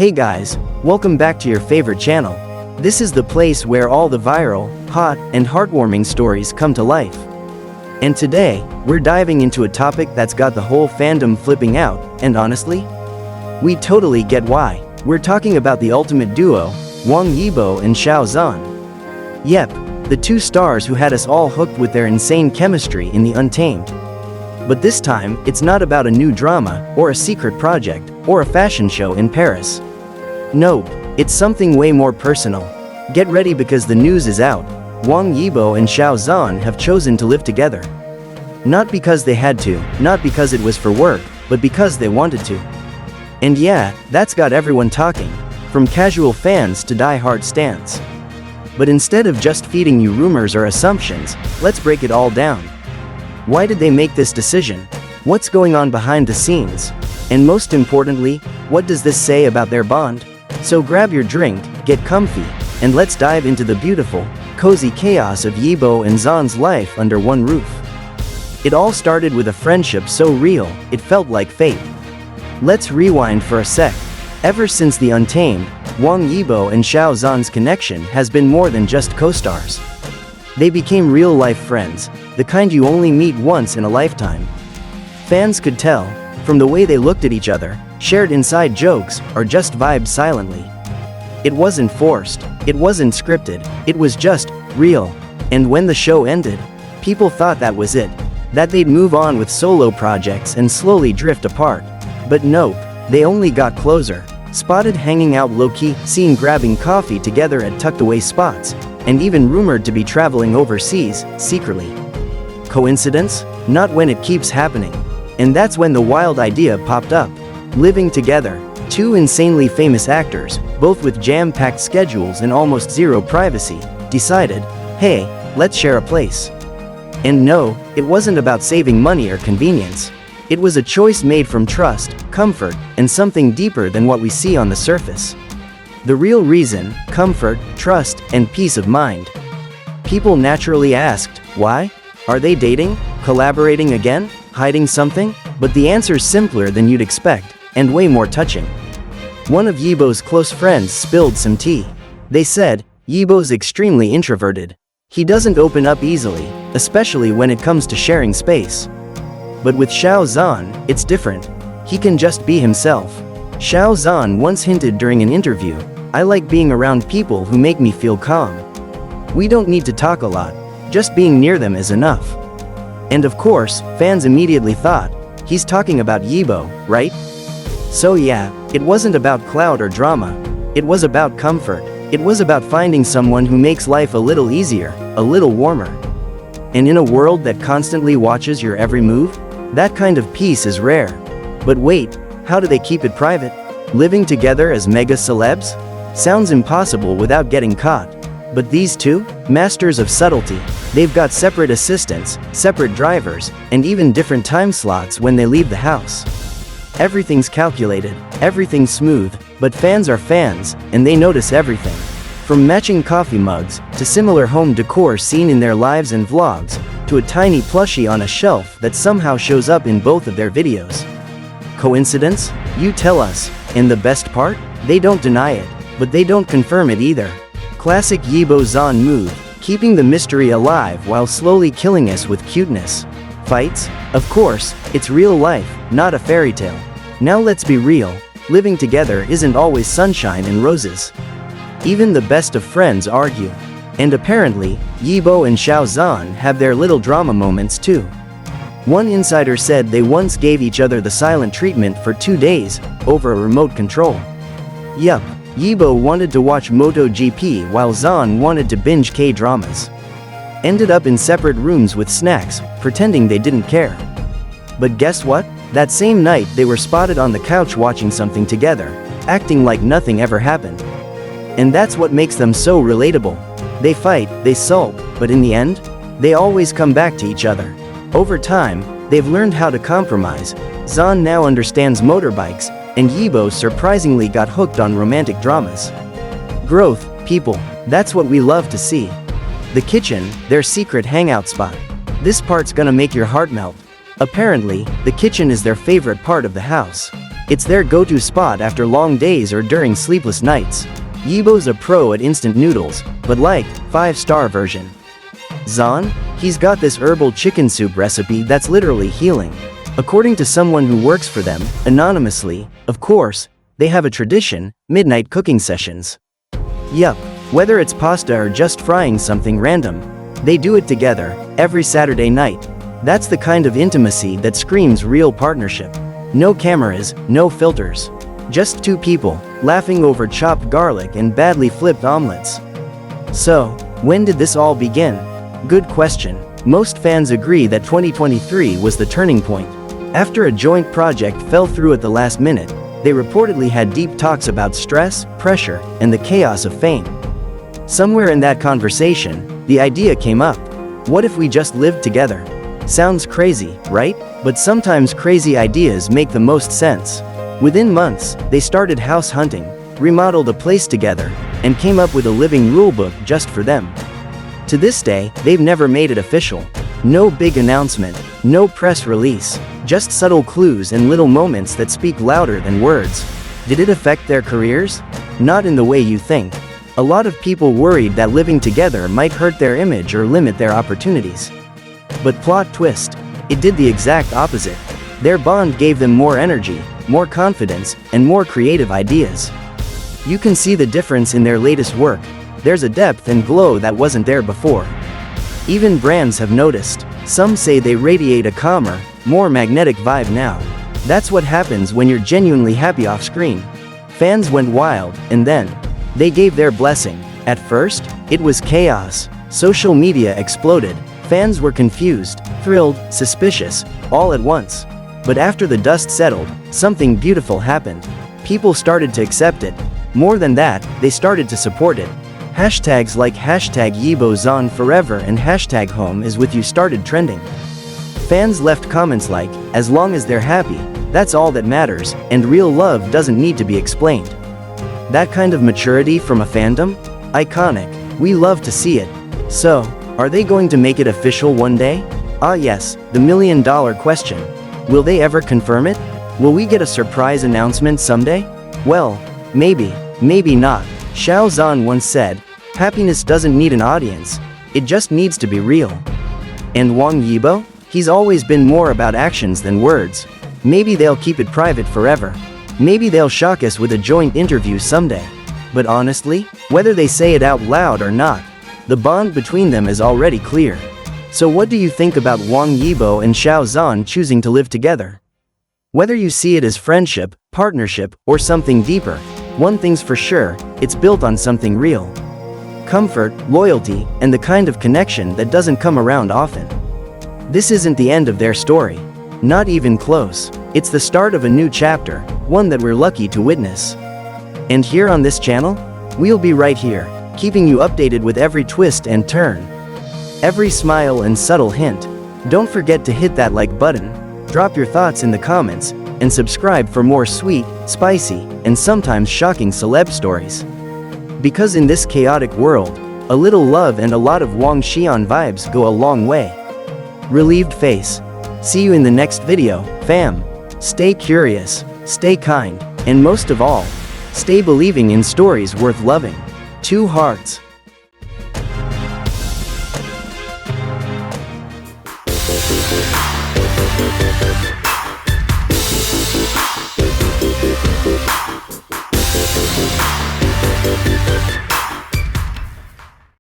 Hey guys, welcome back to your favorite channel. This is the place where all the viral, hot, and heartwarming stories come to life. And today, we're diving into a topic that's got the whole fandom flipping out, and honestly, we totally get why. We're talking about the ultimate duo, Wang Yibo and Xiao Zhan. Yep, the two stars who had us all hooked with their insane chemistry in the Untamed. But this time, it's not about a new drama, or a secret project, or a fashion show in Paris. Nope, it's something way more personal. Get ready because the news is out. Wang Yibo and Xiao Zhan have chosen to live together. Not because they had to, not because it was for work, but because they wanted to. And yeah, that's got everyone talking, from casual fans to die-hard stans. But instead of just feeding you rumors or assumptions, let's break it all down. Why did they make this decision? What's going on behind the scenes? And most importantly, what does this say about their bond? So grab your drink, get comfy, and let's dive into the beautiful, cozy chaos of Yibo and Zhan's life under one roof. It all started with a friendship so real, it felt like fate. Let's rewind for a sec. Ever since the Untamed, Wang Yibo and Xiao Zhan's connection has been more than just co-stars. They became real-life friends, the kind you only meet once in a lifetime. Fans could tell, from the way they looked at each other, shared inside jokes, or just vibed silently. It wasn't forced, it wasn't scripted, it was just real. And when the show ended, people thought that was it, that they'd move on with solo projects and slowly drift apart. But nope, they only got closer, spotted hanging out low-key, seen grabbing coffee together at tucked-away spots, and even rumored to be traveling overseas, secretly. Coincidence? Not when it keeps happening. And that's when the wild idea popped up. Living together, two insanely famous actors, both with jam-packed schedules and almost zero privacy, decided, hey, let's share a place. And no, it wasn't about saving money or convenience. It was a choice made from trust, comfort, and something deeper than what we see on the surface. The real reason: comfort, trust, and peace of mind. People naturally asked, why? Are they dating? Collaborating again? Hiding something? But the answer's simpler than you'd expect, and way more touching. One of Yibo's close friends spilled some tea. They said, Yibo's extremely introverted. He doesn't open up easily, especially when it comes to sharing space. But with Xiao Zhan, it's different. He can just be himself. Xiao Zhan once hinted during an interview, I like being around people who make me feel calm. We don't need to talk a lot, just being near them is enough. And of course, fans immediately thought, he's talking about Yibo, right? So yeah, it wasn't about clout or drama. It was about comfort. It was about finding someone who makes life a little easier, a little warmer. And in a world that constantly watches your every move, that kind of peace is rare. But wait, how do they keep it private? Living together as mega celebs? Sounds impossible without getting caught. But these two, masters of subtlety, they've got separate assistants, separate drivers, and even different time slots when they leave the house. Everything's calculated, everything's smooth, but fans are fans, and they notice everything. From matching coffee mugs, to similar home decor seen in their lives and vlogs, to a tiny plushie on a shelf that somehow shows up in both of their videos. Coincidence? You tell us. And the best part? They don't deny it, but they don't confirm it either. Classic Yibo Zhan move, keeping the mystery alive while slowly killing us with cuteness. Fights? Of course, it's real life, not a fairy tale. Now let's be real, living together isn't always sunshine and roses. Even the best of friends argue. And apparently, Yibo and Xiao Zhan have their little drama moments too. One insider said they once gave each other the silent treatment for 2 days, over a remote control. Yup, Yibo wanted to watch MotoGP while Zhan wanted to binge K-dramas. Ended up in separate rooms with snacks, pretending they didn't care. But guess what? That same night they were spotted on the couch watching something together, acting like nothing ever happened. And that's what makes them so relatable. They fight, they sulk, but in the end, they always come back to each other. Over time, they've learned how to compromise. Zhan now understands motorbikes, and Yibo surprisingly got hooked on romantic dramas. Growth, people, that's what we love to see. The kitchen, their secret hangout spot. This part's gonna make your heart melt. Apparently, the kitchen is their favorite part of the house. It's their go-to spot after long days or during sleepless nights. Yibo's a pro at instant noodles, but like, 5-star version. Zhan? He's got this herbal chicken soup recipe that's literally healing. According to someone who works for them, anonymously, of course, they have a tradition, midnight cooking sessions. Yup, whether it's pasta or just frying something random, they do it together, every Saturday night. That's the kind of intimacy that screams real partnership. No cameras, no filters. Just two people, laughing over chopped garlic and badly flipped omelets. So, when did this all begin? Good question. Most fans agree that 2023 was the turning point. After a joint project fell through at the last minute, they reportedly had deep talks about stress, pressure, and the chaos of fame. Somewhere in that conversation, the idea came up. What if we just lived together? Sounds crazy, right? But sometimes crazy ideas make the most sense. Within months, they started house hunting, remodeled a place together, and came up with a living rulebook just for them. To this day, they've never made it official. No big announcement, no press release, just subtle clues and little moments that speak louder than words. Did it affect their careers? Not in the way you think. A lot of people worried that living together might hurt their image or limit their opportunities. But plot twist, it did the exact opposite. Their bond gave them more energy, more confidence, and more creative ideas. You can see the difference in their latest work. There's a depth and glow that wasn't there before. Even brands have noticed. Some say they radiate a calmer, more magnetic vibe now. That's what happens when you're genuinely happy off screen. Fans went wild, and then they gave their blessing. At first, it was chaos. Social media exploded. Fans were confused, thrilled, suspicious, all at once. But after the dust settled, something beautiful happened. People started to accept it. More than that, they started to support it. Hashtags like #Yibo Zhan forever and #home is with you started trending. Fans left comments like, as long as they're happy, that's all that matters, and real love doesn't need to be explained. That kind of maturity from a fandom? Iconic. We love to see it. So, are they going to make it official one day? Ah yes, the million-dollar question. Will they ever confirm it? Will we get a surprise announcement someday? Well, maybe, maybe not. Xiao Zhan once said, happiness doesn't need an audience, it just needs to be real. And Wang Yibo? He's always been more about actions than words. Maybe they'll keep it private forever. Maybe they'll shock us with a joint interview someday. But honestly, whether they say it out loud or not, the bond between them is already clear. So what do you think about Wang Yibo and Xiao Zhan choosing to live together? Whether you see it as friendship, partnership, or something deeper, one thing's for sure, it's built on something real. Comfort, loyalty, and the kind of connection that doesn't come around often. This isn't the end of their story. Not even close. It's the start of a new chapter, one that we're lucky to witness. And here on this channel, we'll be right here, keeping you updated with every twist and turn. Every smile and subtle hint. Don't forget to hit that like button, drop your thoughts in the comments, and subscribe for more sweet, spicy, and sometimes shocking celeb stories. Because in this chaotic world, a little love and a lot of Wang Xian vibes go a long way. Relieved face. See you in the next video, fam. Stay curious, stay kind, and most of all, stay believing in stories worth loving. 2 hearts.